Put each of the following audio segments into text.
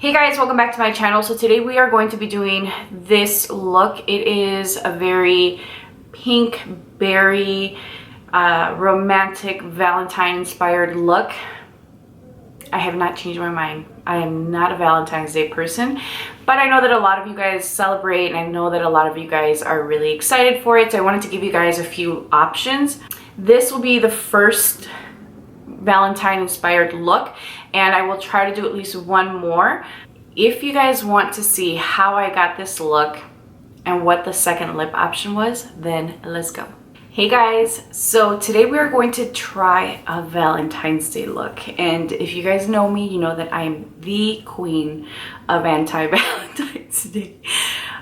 Hey guys, welcome back to my channel. So today we are going to be doing this look. It is a very pink berry romantic Valentine inspired look. I have not changed my mind. I am not a Valentine's Day person, but I know that a lot of you guys celebrate and I know that a lot of you guys are really excited for it. So I wanted to give you guys a few options. This will be the first Valentine inspired look, and I will try to do at least one more. If you guys want to see how I got this look and what the second lip option was, then let's go. Hey guys, so today we are going to try a Valentine's Day look, and if you guys know me, you know that I am the queen of anti-Valentine's Day.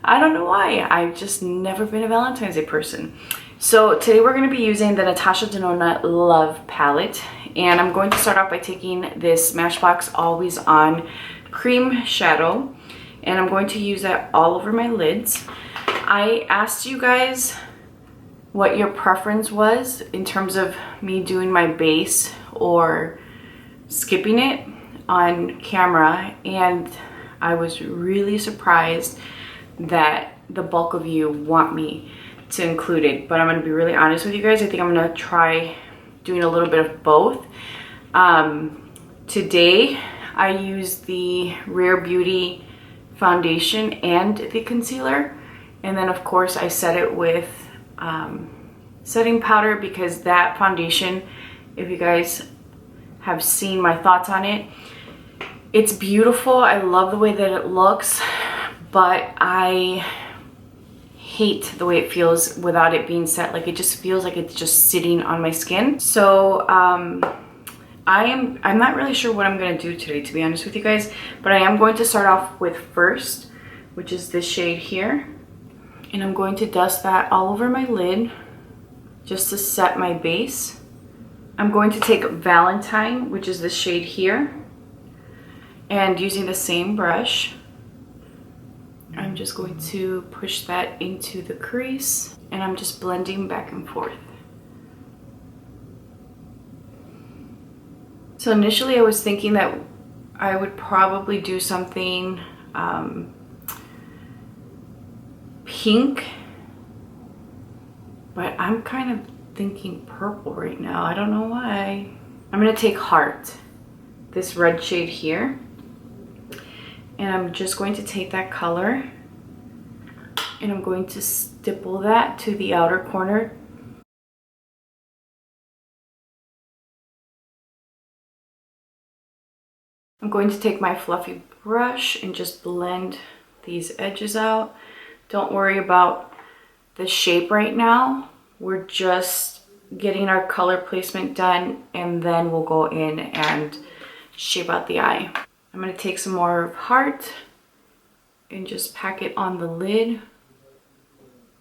I don't know why, I've just never been a Valentine's Day person. So today we're going to be using the Natasha Denona Love palette, and I'm going to start off by taking this Smashbox Always On cream shadow, and I'm going to use that all over my lids. I asked you guys what your preference was in terms of me doing my base or skipping it on camera, and I was really surprised that the bulk of you want me to include it, but I'm going to be really honest with you guys. I think I'm going to try doing a little bit of both. Today I used the Rare Beauty foundation and the concealer, and then of course I set it with setting powder, because that foundation, if you guys have seen my thoughts on it, it's beautiful. I love the way that it looks, but I hate the way it feels without it being set. Like, it just feels like it's just sitting on my skin. So I'm not really sure what I'm gonna do today, to be honest with you guys, but I am going to start off with first, which is this shade here, and I'm going to dust that all over my lid just to set my base. I'm going to take Valentine, which is this shade here, and using the same brush, I'm just going to push that into the crease, and I'm just blending back and forth. So initially I was thinking that I would probably do something pink, but I'm kind of thinking purple right now. I don't know why. I'm gonna take Heart, this red shade here, and I'm just going to take that color and I'm going to stipple that to the outer corner. I'm going to take my fluffy brush and just blend these edges out. Don't worry about the shape right now. We're just getting our color placement done, and then we'll go in and shape out the eye. I'm going to take some more of Heart and just pack it on the lid,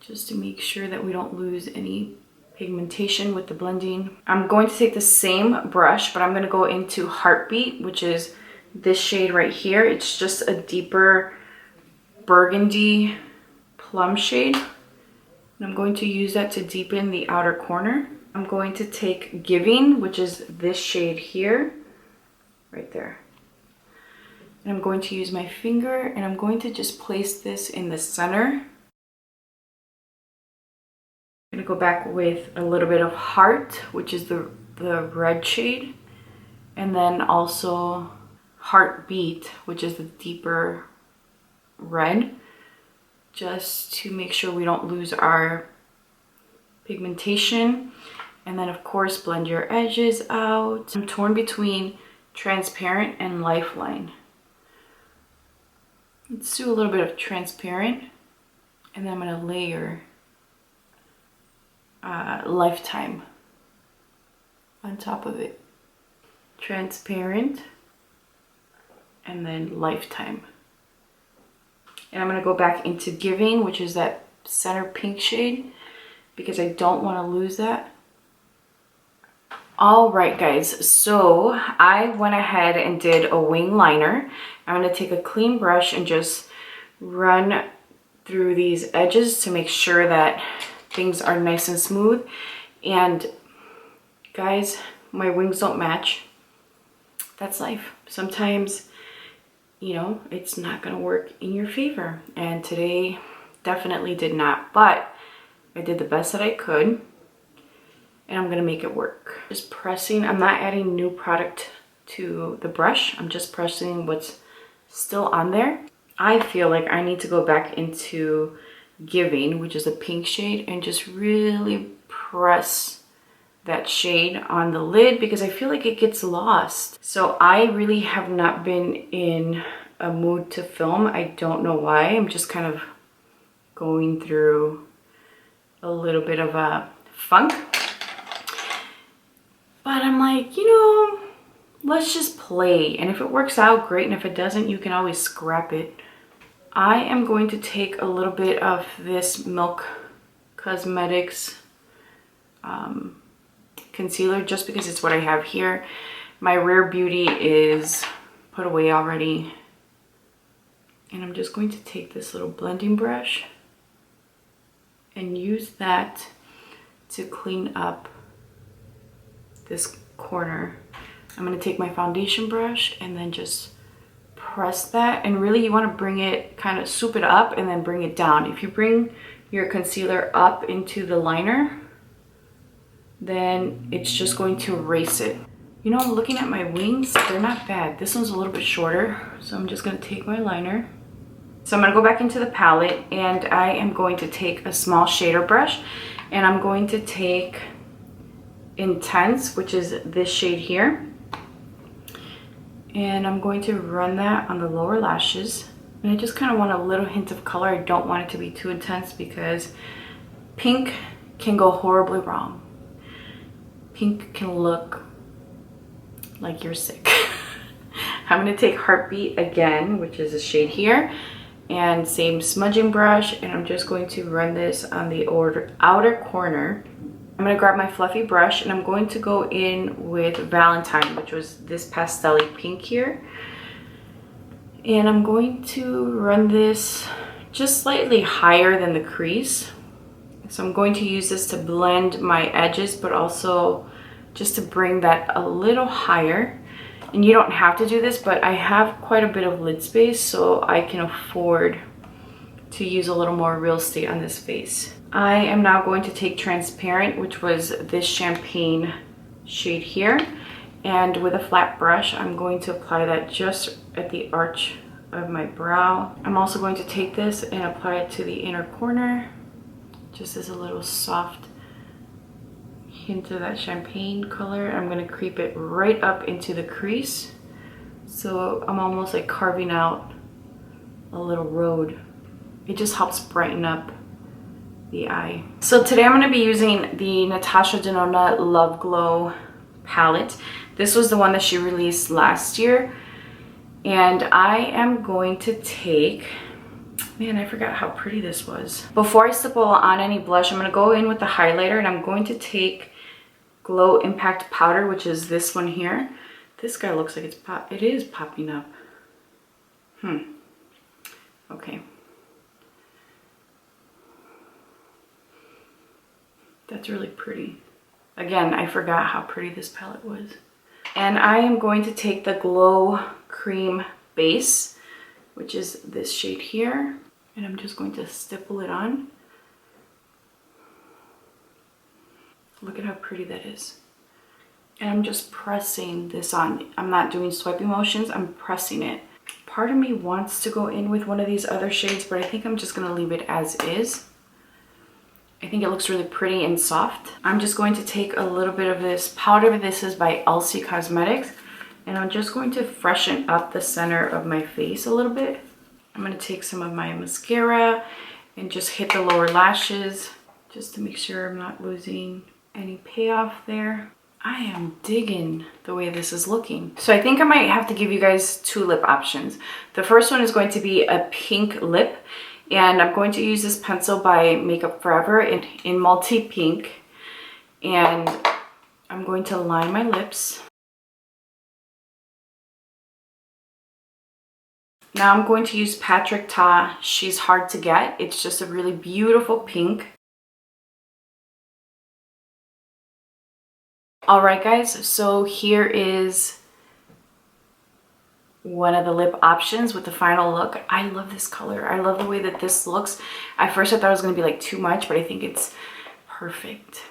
just to make sure that we don't lose any pigmentation with the blending. I'm going to take the same brush, but I'm going to go into Heartbeat, which is this shade right here. It's just a deeper burgundy plum shade, and I'm going to use that to deepen the outer corner. I'm going to take Giving, which is this shade here, right there. And I'm going to use my finger, and I'm going to just place this in the center. I'm going to go back with a little bit of Heart, which is the red shade, and then also Heartbeat, which is the deeper red, just to make sure we don't lose our pigmentation. And then of course blend your edges out. I'm torn between Transparent and Lifeline. Let's do a little bit of Transparent, and then I'm going to layer Lifetime on top of it. Transparent and then Lifetime. And I'm going to go back into Giving, which is that center pink shade, because I don't want to lose that. All right guys, so I went ahead and did a wing liner. I'm going to take a clean brush and just run through these edges to make sure that things are nice and smooth. And guys, my wings don't match. That's life. Sometimes you know, it's not gonna work in your favor. And today definitely did not, but I did the best that I could, and I'm gonna make it work. Just pressing, I'm not adding new product to the brush. I'm just pressing what's still on there. I feel like I need to go back into Giving, which is a pink shade, and just really press that shade on the lid because I feel like it gets lost. So I really have not been in a mood to film. I don't know why. I'm just kind of going through a little bit of a funk. But I'm like, you know, let's just play. And if it works out, great. And if it doesn't, you can always scrap it. I am going to take a little bit of this Milk Cosmetics concealer just because it's what I have here. My Rare Beauty is put away already. And I'm just going to take this little blending brush and use that to clean up this corner. I'm going to take my foundation brush and then just press that, and really you want to bring it, kind of swoop it up and then bring it down. If you bring your concealer up into the liner, then it's just going to erase it. You know, looking at my wings, they're not bad. This one's a little bit shorter, so I'm just going to take my liner. So I'm going to go back into the palette, and I am going to take a small shader brush, and I'm going to take Intense, which is this shade here. And I'm going to run that on the lower lashes. And I just kind of want a little hint of color. I don't want it to be too intense because pink can go horribly wrong. Pink can look like you're sick. I'm going to take Heartbeat again, which is a shade here. And same smudging brush. And I'm just going to run this on the outer corner. I'm going to grab my fluffy brush and I'm going to go in with Valentine, which was this pastel-y pink here. And I'm going to run this just slightly higher than the crease. So I'm going to use this to blend my edges, but also just to bring that a little higher. And you don't have to do this, but I have quite a bit of lid space, so I can afford to use a little more real estate on this face. I am now going to take Transparent, which was this champagne shade here. And with a flat brush, I'm going to apply that just at the arch of my brow. I'm also going to take this and apply it to the inner corner, just as a little soft hint of that champagne color. I'm going to creep it right up into the crease. So I'm almost like carving out a little road. It just helps brighten up the eye. So today I'm going to be using the Natasha Denona Love Glow palette. This was the one that she released last year. And I am going to take, man, I forgot how pretty this was. Before I stipple on any blush, I'm going to go in with the highlighter, and I'm going to take Glow Impact Powder, which is this one here. This guy looks like it is popping up. Okay. That's really pretty. Again, I forgot how pretty this palette was. And I am going to take the Glow Cream Base, which is this shade here. And I'm just going to stipple it on. Look at how pretty that is. And I'm just pressing this on. I'm not doing swiping motions, I'm pressing it. Part of me wants to go in with one of these other shades, but I think I'm just gonna leave it as is. I think it looks really pretty and soft. I'm just going to take a little bit of this powder. This is by Elsie Cosmetics. And I'm just going to freshen up the center of my face a little bit. I'm going to take some of my mascara and just hit the lower lashes just to make sure I'm not losing any payoff there. I am digging the way this is looking. So I think I might have to give you guys two lip options. The first one is going to be a pink lip. And I'm going to use this pencil by Makeup Forever in Multi Pink. And I'm going to line my lips. Now I'm going to use Patrick Ta. She's Hard to Get. It's just a really beautiful pink. Alright guys, so here is one of the lip options with the final look. I love this color. I love the way that this looks. At first I thought it was going to be like too much, but I think it's perfect.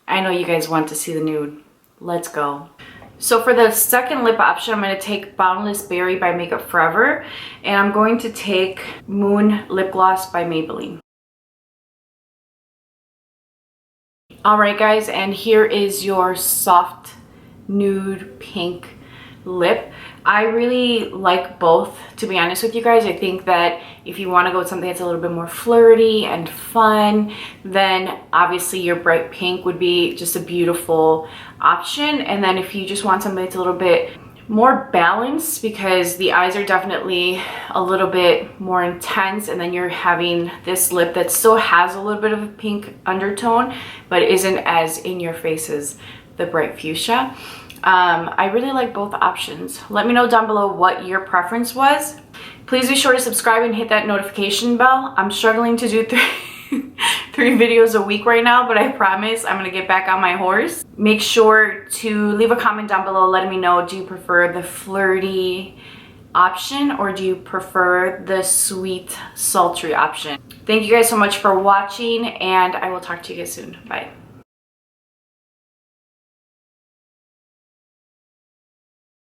I know you guys want to see the nude. Let's go. So for the second lip option, I'm going to take Boundless Berry by Makeup Forever, and I'm going to take Moon Lip Gloss by Maybelline. Alright guys, and here is your soft nude pink lip. I really like both, to be honest with you guys. I think that if you want to go with something that's a little bit more flirty and fun, then obviously your bright pink would be just a beautiful option. And then if you just want something that's a little bit more balanced, because the eyes are definitely a little bit more intense, and then you're having this lip that still has a little bit of a pink undertone but isn't as in your face as the bright fuchsia. I really like both options. Let me know down below what your preference was. Please be sure to subscribe and hit that notification bell. I'm struggling to do three videos a week right now, but I promise I'm gonna get back on my horse. Make sure to leave a comment down below letting me know, do you prefer the flirty option or do you prefer the sweet, sultry option? Thank you guys so much for watching, and I will talk to you guys soon. Bye.